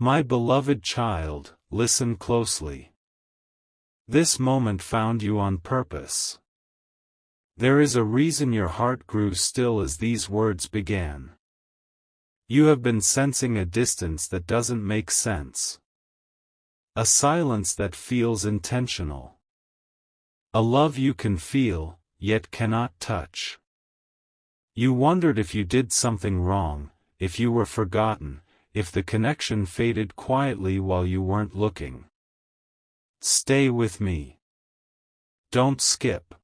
My beloved child, listen closely. This moment found you on purpose. There is a reason your heart grew still as these words began. You have been sensing a distance that doesn't make sense. A silence that feels intentional. A love you can feel, yet cannot touch. You wondered if you did something wrong, if you were forgotten, if the connection faded quietly while you weren't looking. Stay with me. Don't skip.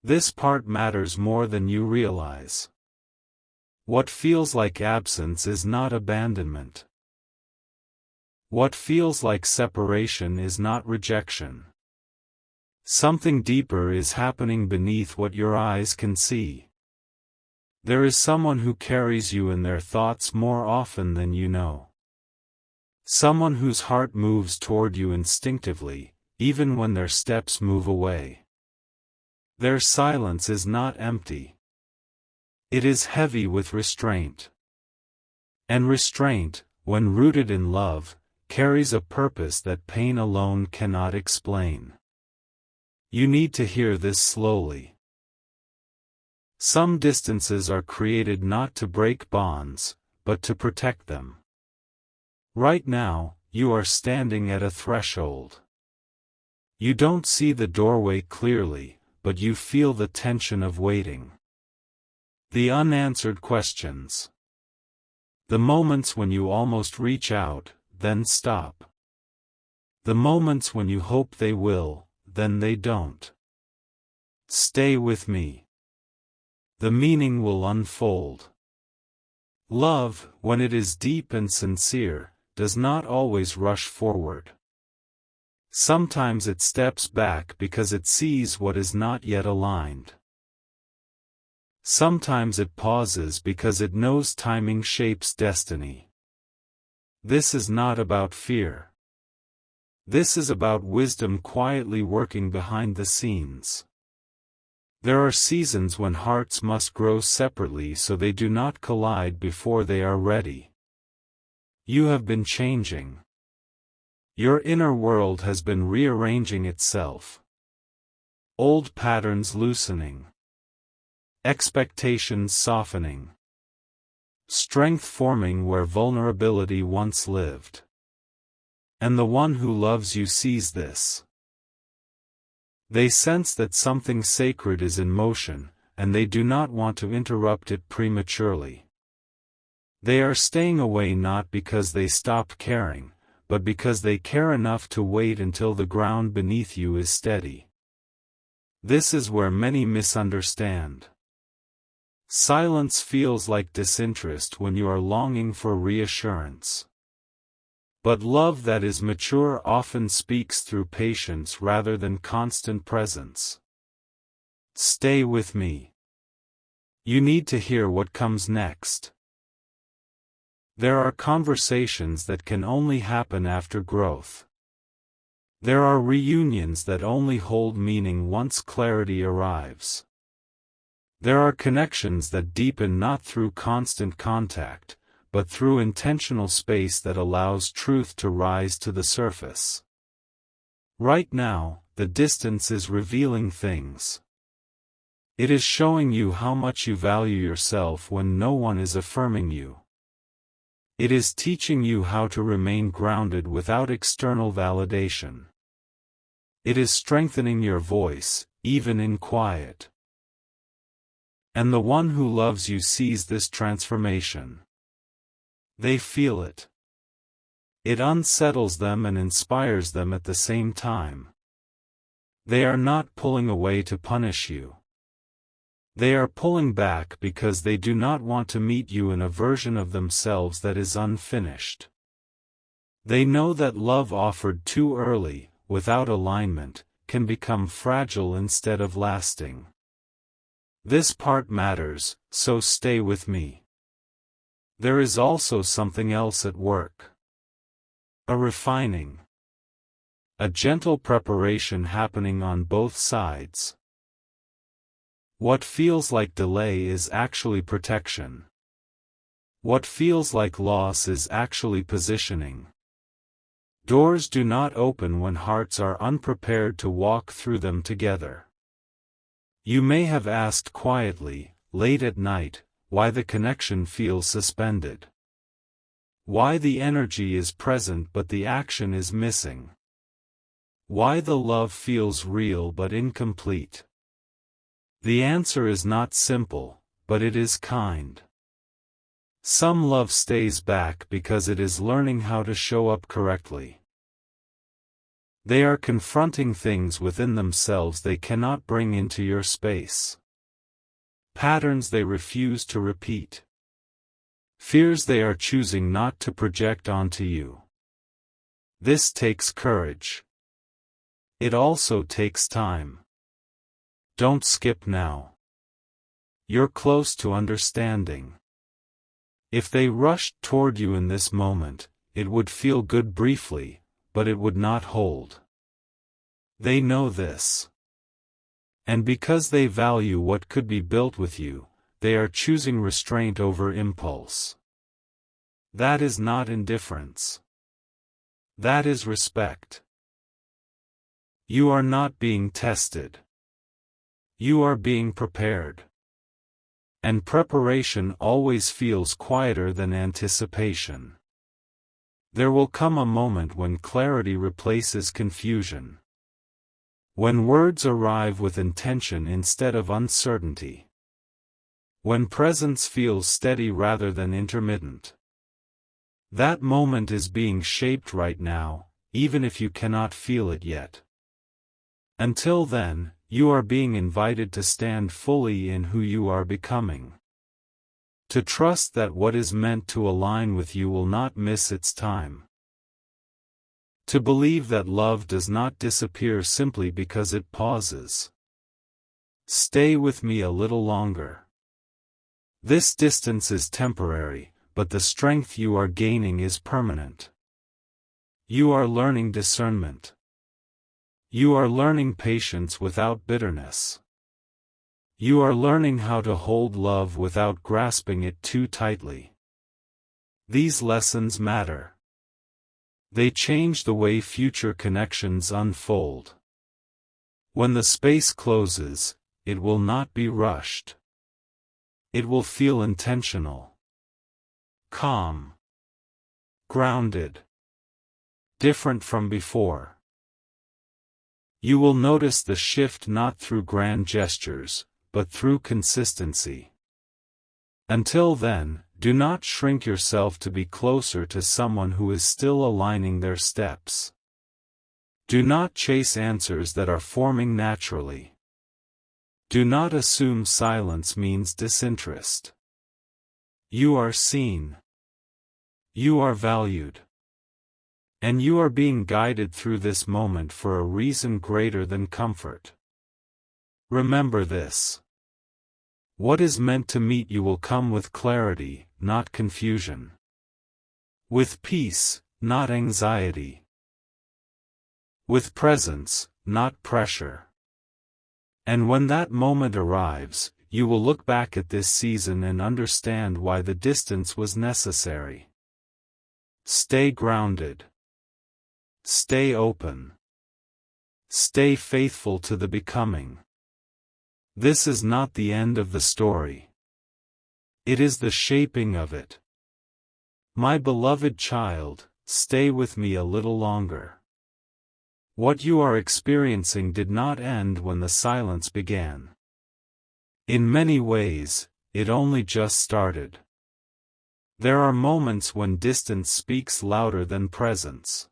This part matters more than you realize. What feels like absence is not abandonment. What feels like separation is not rejection. Something deeper is happening beneath what your eyes can see. There is someone who carries you in their thoughts more often than you know. Someone whose heart moves toward you instinctively, even when their steps move away. Their silence is not empty. It is heavy with restraint. And restraint, when rooted in love, carries a purpose that pain alone cannot explain. You need to hear this slowly. Some distances are created not to break bonds, but to protect them. Right now, you are standing at a threshold. You don't see the doorway clearly, but you feel the tension of waiting. The unanswered questions. The moments when you almost reach out, then stop. The moments when you hope they will, then they don't. Stay with me. The meaning will unfold. Love, when it is deep and sincere, does not always rush forward. Sometimes it steps back because it sees what is not yet aligned. Sometimes it pauses because it knows timing shapes destiny. This is not about fear. This is about wisdom quietly working behind the scenes. There are seasons when hearts must grow separately so they do not collide before they are ready. You have been changing. Your inner world has been rearranging itself. Old patterns loosening. Expectations softening. Strength forming where vulnerability once lived. And the one who loves you sees this. They sense that something sacred is in motion, and they do not want to interrupt it prematurely. They are staying away not because they stop caring, but because they care enough to wait until the ground beneath you is steady. This is where many misunderstand. Silence feels like disinterest when you are longing for reassurance. But love that is mature often speaks through patience rather than constant presence. Stay with me. You need to hear what comes next. There are conversations that can only happen after growth. There are reunions that only hold meaning once clarity arrives. There are connections that deepen not through constant contact, but through intentional space that allows truth to rise to the surface. Right now, the distance is revealing things. It is showing you how much you value yourself when no one is affirming you. It is teaching you how to remain grounded without external validation. It is strengthening your voice, even in quiet. And the one who loves you sees this transformation. They feel it. It unsettles them and inspires them at the same time. They are not pulling away to punish you. They are pulling back because they do not want to meet you in a version of themselves that is unfinished. They know that love offered too early, without alignment, can become fragile instead of lasting. This part matters, so stay with me. There is also something else at work. A refining. A gentle preparation happening on both sides. What feels like delay is actually protection. What feels like loss is actually positioning. Doors do not open when hearts are unprepared to walk through them together. You may have asked quietly, late at night, why the connection feels suspended. Why the energy is present but the action is missing. Why the love feels real but incomplete. The answer is not simple, but it is kind. Some love stays back because it is learning how to show up correctly. They are confronting things within themselves they cannot bring into your space. Patterns they refuse to repeat. Fears they are choosing not to project onto you. This takes courage. It also takes time. Don't skip now. You're close to understanding. If they rushed toward you in this moment, it would feel good briefly, but it would not hold. They know this. And because they value what could be built with you, they are choosing restraint over impulse. That is not indifference. That is respect. You are not being tested. You are being prepared. And preparation always feels quieter than anticipation. There will come a moment when clarity replaces confusion. When words arrive with intention instead of uncertainty. When presence feels steady rather than intermittent. That moment is being shaped right now, even if you cannot feel it yet. Until then, you are being invited to stand fully in who you are becoming. To trust that what is meant to align with you will not miss its time. To believe that love does not disappear simply because it pauses. Stay with me a little longer. This distance is temporary, but the strength you are gaining is permanent. You are learning discernment. You are learning patience without bitterness. You are learning how to hold love without grasping it too tightly. These lessons matter. They change the way future connections unfold. When the space closes, it will not be rushed. It will feel intentional. Calm. Grounded. Different from before. You will notice the shift not through grand gestures, but through consistency. Until then, do not shrink yourself to be closer to someone who is still aligning their steps. Do not chase answers that are forming naturally. Do not assume silence means disinterest. You are seen. You are valued. And you are being guided through this moment for a reason greater than comfort. Remember this. What is meant to meet you will come with clarity, not confusion. With peace, not anxiety. With presence, not pressure. And when that moment arrives, you will look back at this season and understand why the distance was necessary. Stay grounded. Stay open. Stay faithful to the becoming. This is not the end of the story. It is the shaping of it. My beloved child, stay with me a little longer. What you are experiencing did not end when the silence began. In many ways, it only just started. There are moments when distance speaks louder than presence.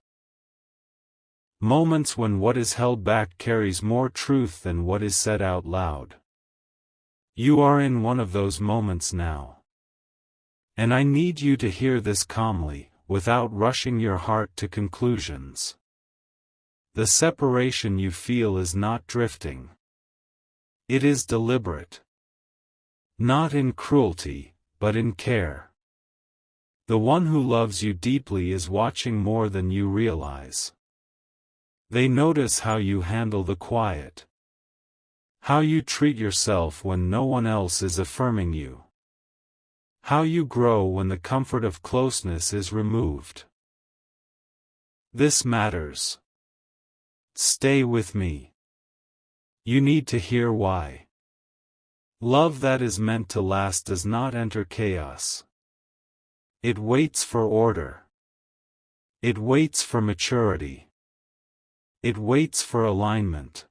Moments when what is held back carries more truth than what is said out loud. You are in one of those moments now. And I need you to hear this calmly, without rushing your heart to conclusions. The separation you feel is not drifting. It is deliberate. Not in cruelty, but in care. The one who loves you deeply is watching more than you realize. They notice how you handle the quiet. How you treat yourself when no one else is affirming you. How you grow when the comfort of closeness is removed. This matters. Stay with me. You need to hear why. Love that is meant to last does not enter chaos. It waits for order. It waits for maturity. It waits for alignment.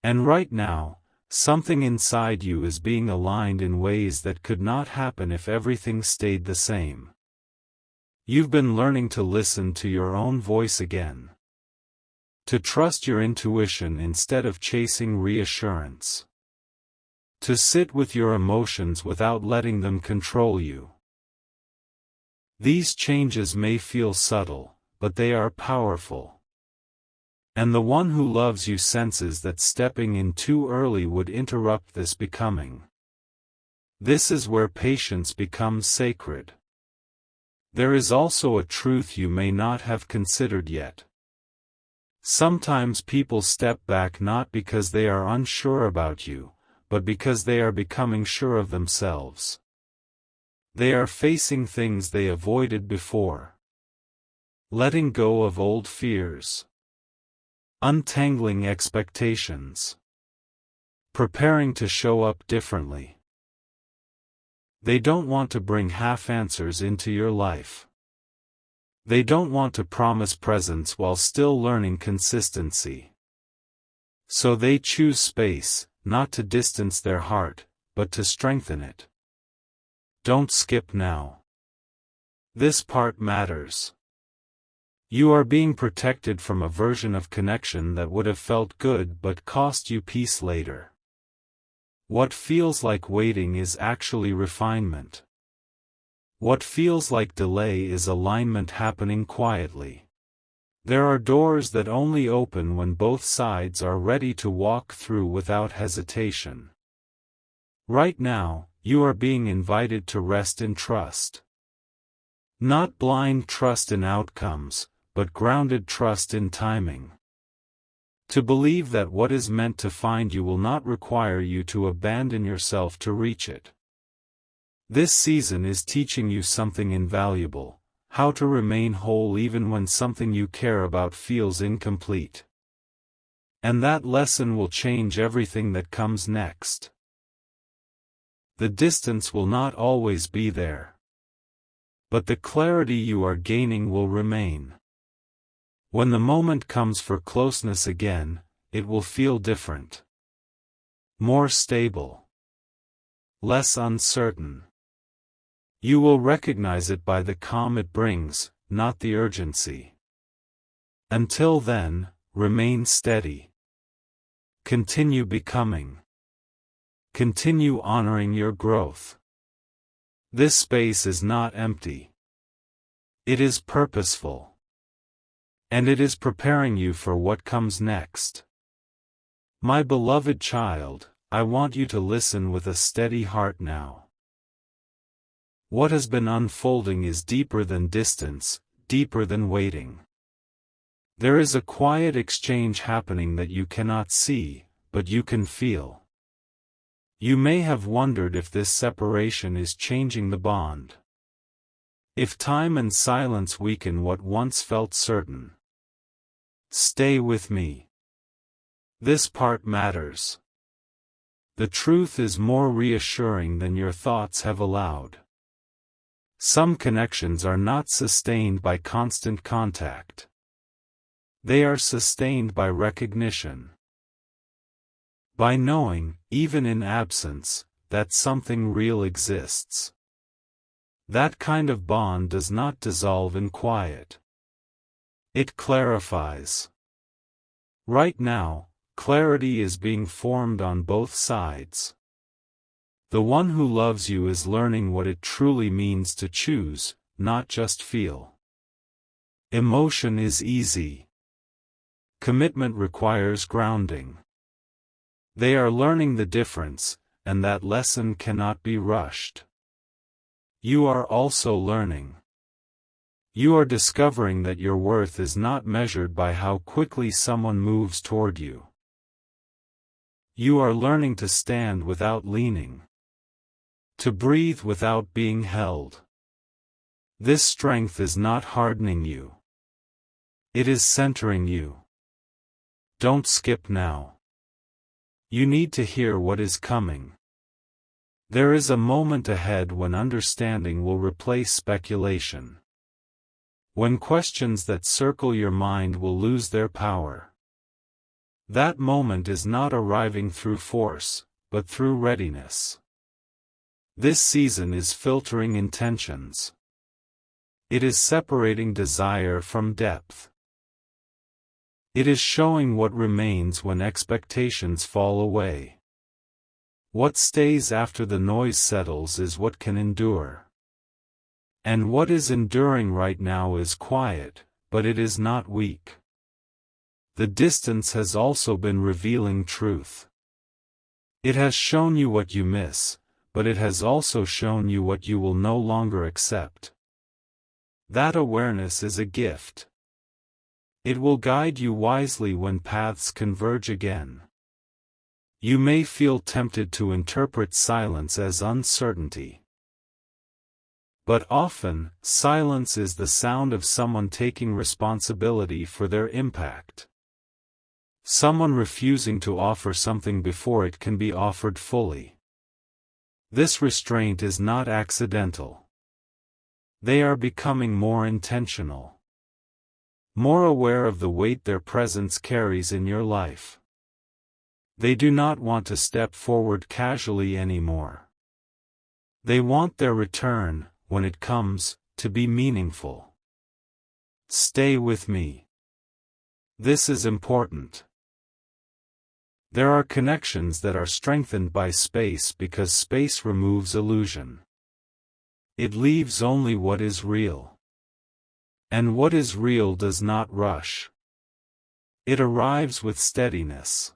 And right now, something inside you is being aligned in ways that could not happen if everything stayed the same. You've been learning to listen to your own voice again. To trust your intuition instead of chasing reassurance. To sit with your emotions without letting them control you. These changes may feel subtle, but they are powerful. And the one who loves you senses that stepping in too early would interrupt this becoming. This is where patience becomes sacred. There is also a truth you may not have considered yet. Sometimes people step back not because they are unsure about you, but because they are becoming sure of themselves. They are facing things they avoided before. Letting go of old fears. Untangling expectations. Preparing to show up differently. They don't want to bring half answers into your life. They don't want to promise presence while still learning consistency. So they choose space, not to distance their heart, but to strengthen it. Don't skip now. This part matters. You are being protected from a version of connection that would have felt good but cost you peace later. What feels like waiting is actually refinement. What feels like delay is alignment happening quietly. There are doors that only open when both sides are ready to walk through without hesitation. Right now, you are being invited to rest in trust. Not blind trust in outcomes, but grounded trust in timing. To believe that what is meant to find you will not require you to abandon yourself to reach it. This season is teaching you something invaluable. How to remain whole even when something you care about feels incomplete. And that lesson will change everything that comes next. The distance will not always be there. But the clarity you are gaining will remain. When the moment comes for closeness again, it will feel different. More stable. Less uncertain. You will recognize it by the calm it brings, not the urgency. Until then, remain steady. Continue becoming. Continue honoring your growth. This space is not empty. It is purposeful. And it is preparing you for what comes next. My beloved child, I want you to listen with a steady heart now. What has been unfolding is deeper than distance, deeper than waiting. There is a quiet exchange happening that you cannot see, but you can feel. You may have wondered if this separation is changing the bond. If time and silence weaken what once felt certain. Stay with me. This part matters. The truth is more reassuring than your thoughts have allowed. Some connections are not sustained by constant contact. They are sustained by recognition. By knowing, even in absence, that something real exists. That kind of bond does not dissolve in quiet. It clarifies. Right now, clarity is being formed on both sides. The one who loves you is learning what it truly means to choose, not just feel. Emotion is easy. Commitment requires grounding. They are learning the difference, and that lesson cannot be rushed. You are also learning. You are discovering that your worth is not measured by how quickly someone moves toward you. You are learning to stand without leaning. To breathe without being held. This strength is not hardening you. It is centering you. Don't skip now. You need to hear what is coming. There is a moment ahead when understanding will replace speculation. When questions that circle your mind will lose their power. That moment is not arriving through force, but through readiness. This season is filtering intentions. It is separating desire from depth. It is showing what remains when expectations fall away. What stays after the noise settles is what can endure. And what is enduring right now is quiet, but it is not weak. The distance has also been revealing truth. It has shown you what you miss, but it has also shown you what you will no longer accept. That awareness is a gift. It will guide you wisely when paths converge again. You may feel tempted to interpret silence as uncertainty. But often, silence is the sound of someone taking responsibility for their impact. Someone refusing to offer something before it can be offered fully. This restraint is not accidental. They are becoming more intentional. More aware of the weight their presence carries in your life. They do not want to step forward casually anymore. They want their return, when it comes, to be meaningful. Stay with me. This is important. There are connections that are strengthened by space because space removes illusion. It leaves only what is real. And what is real does not rush. It arrives with steadiness.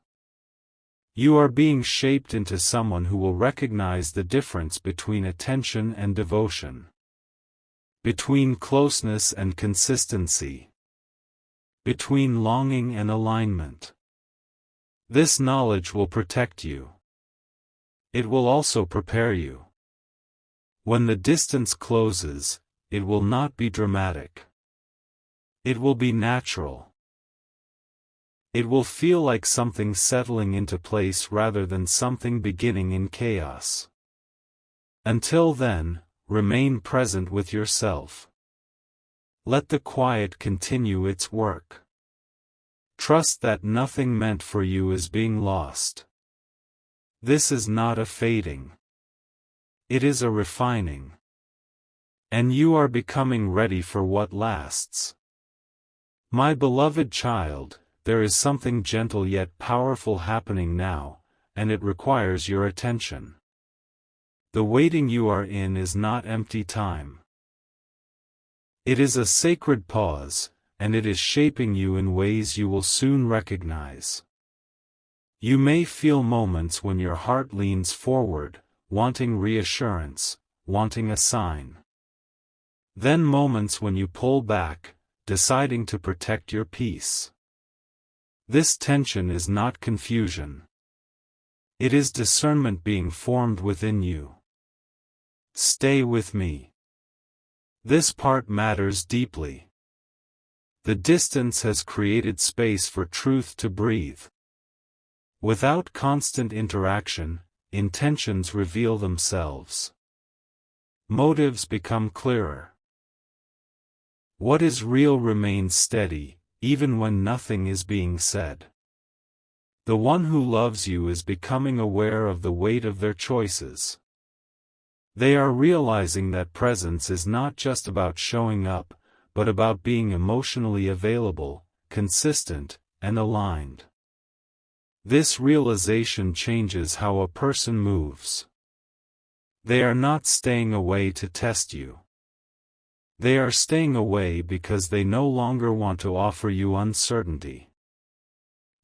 You are being shaped into someone who will recognize the difference between attention and devotion. Between closeness and consistency. Between longing and alignment. This knowledge will protect you. It will also prepare you. When the distance closes, it will not be dramatic. It will be natural. It will feel like something settling into place rather than something beginning in chaos. Until then, remain present with yourself. Let the quiet continue its work. Trust that nothing meant for you is being lost. This is not a fading. It is a refining. And you are becoming ready for what lasts. My beloved child, there is something gentle yet powerful happening now, and it requires your attention. The waiting you are in is not empty time. It is a sacred pause, and it is shaping you in ways you will soon recognize. You may feel moments when your heart leans forward, wanting reassurance, wanting a sign. Then moments when you pull back, deciding to protect your peace. This tension is not confusion. It is discernment being formed within you. Stay with me. This part matters deeply. The distance has created space for truth to breathe. Without constant interaction, intentions reveal themselves. Motives become clearer. What is real remains steady, even when nothing is being said. The one who loves you is becoming aware of the weight of their choices. They are realizing that presence is not just about showing up, but about being emotionally available, consistent, and aligned. This realization changes how a person moves. They are not staying away to test you. They are staying away because they no longer want to offer you uncertainty.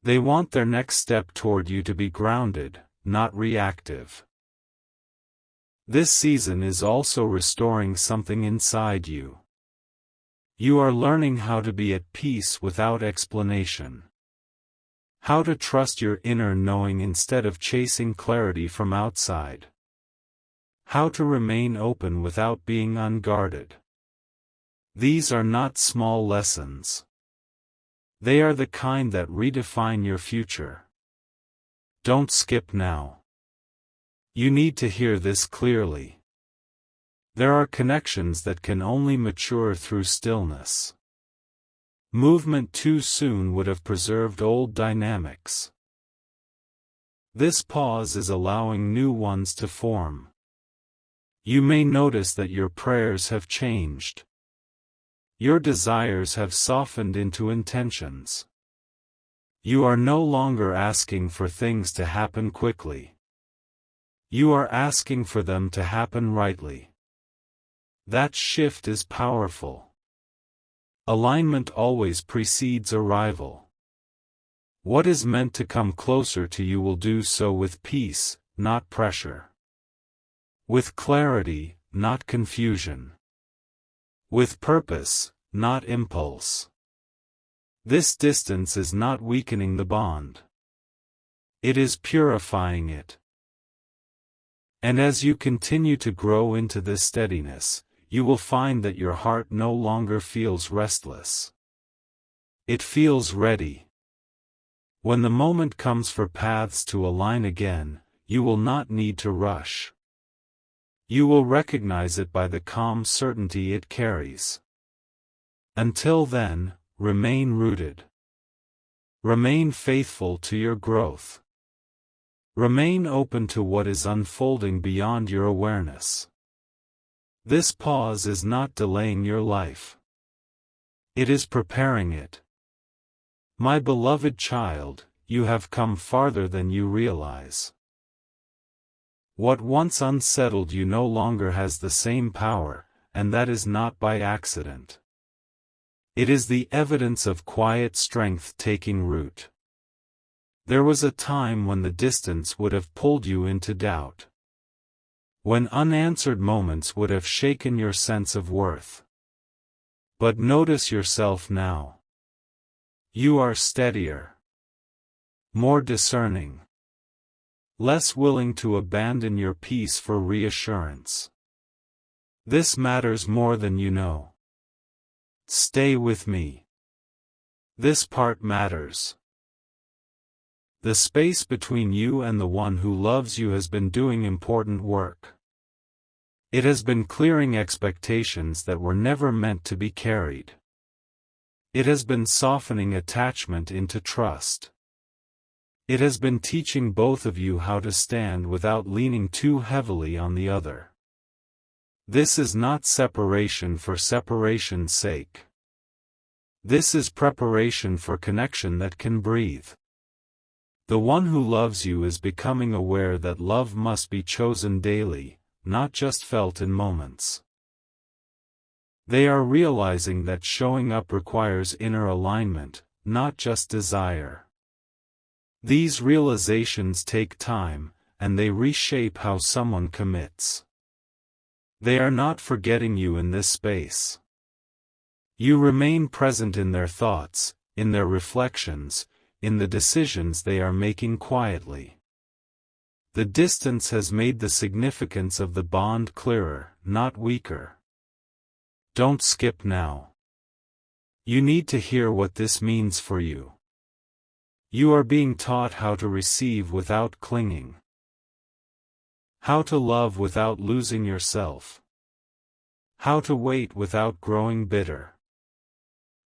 They want their next step toward you to be grounded, not reactive. This season is also restoring something inside you. You are learning how to be at peace without explanation. How to trust your inner knowing instead of chasing clarity from outside. How to remain open without being unguarded. These are not small lessons. They are the kind that redefine your future. Don't skip now. You need to hear this clearly. There are connections that can only mature through stillness. Movement too soon would have preserved old dynamics. This pause is allowing new ones to form. You may notice that your prayers have changed. Your desires have softened into intentions. You are no longer asking for things to happen quickly. You are asking for them to happen rightly. That shift is powerful. Alignment always precedes arrival. What is meant to come closer to you will do so with peace, not pressure. With clarity, not confusion. With purpose, not impulse. This distance is not weakening the bond. It is purifying it. And as you continue to grow into this steadiness, you will find that your heart no longer feels restless. It feels ready. When the moment comes for paths to align again, you will not need to rush. You will recognize it by the calm certainty it carries. Until then, remain rooted. Remain faithful to your growth. Remain open to what is unfolding beyond your awareness. This pause is not delaying your life. It is preparing it. My beloved child, you have come farther than you realize. What once unsettled you no longer has the same power, and that is not by accident. It is the evidence of quiet strength taking root. There was a time when the distance would have pulled you into doubt. When unanswered moments would have shaken your sense of worth. But notice yourself now. You are steadier. More discerning. Less willing to abandon your peace for reassurance. This matters more than you know. Stay with me. This part matters. The space between you and the one who loves you has been doing important work. It has been clearing expectations that were never meant to be carried. It has been softening attachment into trust. It has been teaching both of you how to stand without leaning too heavily on the other. This is not separation for separation's sake. This is preparation for connection that can breathe. The one who loves you is becoming aware that love must be chosen daily, not just felt in moments. They are realizing that showing up requires inner alignment, not just desire. These realizations take time, and they reshape how someone commits. They are not forgetting you in this space. You remain present in their thoughts, in their reflections, in the decisions they are making quietly. The distance has made the significance of the bond clearer, not weaker. Don't skip now. You need to hear what this means for you. You are being taught how to receive without clinging. How to love without losing yourself. How to wait without growing bitter.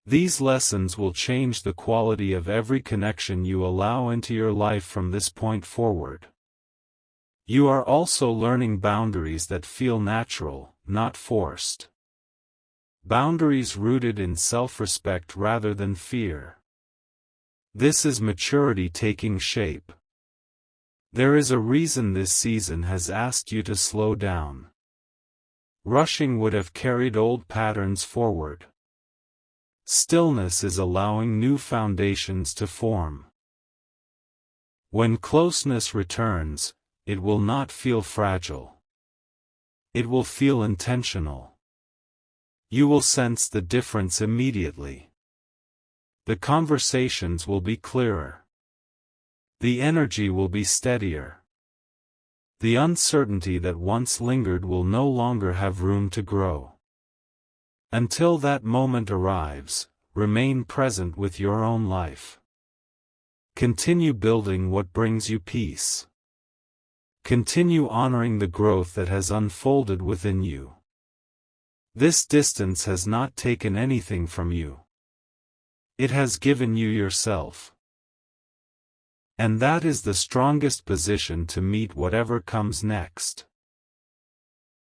These lessons will change the quality of every connection you allow into your life from this point forward. You are also learning boundaries that feel natural, not forced. Boundaries rooted in self-respect rather than fear. This is maturity taking shape. There is a reason this season has asked you to slow down. Rushing would have carried old patterns forward. Stillness is allowing new foundations to form. When closeness returns, it will not feel fragile. It will feel intentional. You will sense the difference immediately. The conversations will be clearer. The energy will be steadier. The uncertainty that once lingered will no longer have room to grow. Until that moment arrives, remain present with your own life. Continue building what brings you peace. Continue honoring the growth that has unfolded within you. This distance has not taken anything from you. It has given you yourself. And that is the strongest position to meet whatever comes next.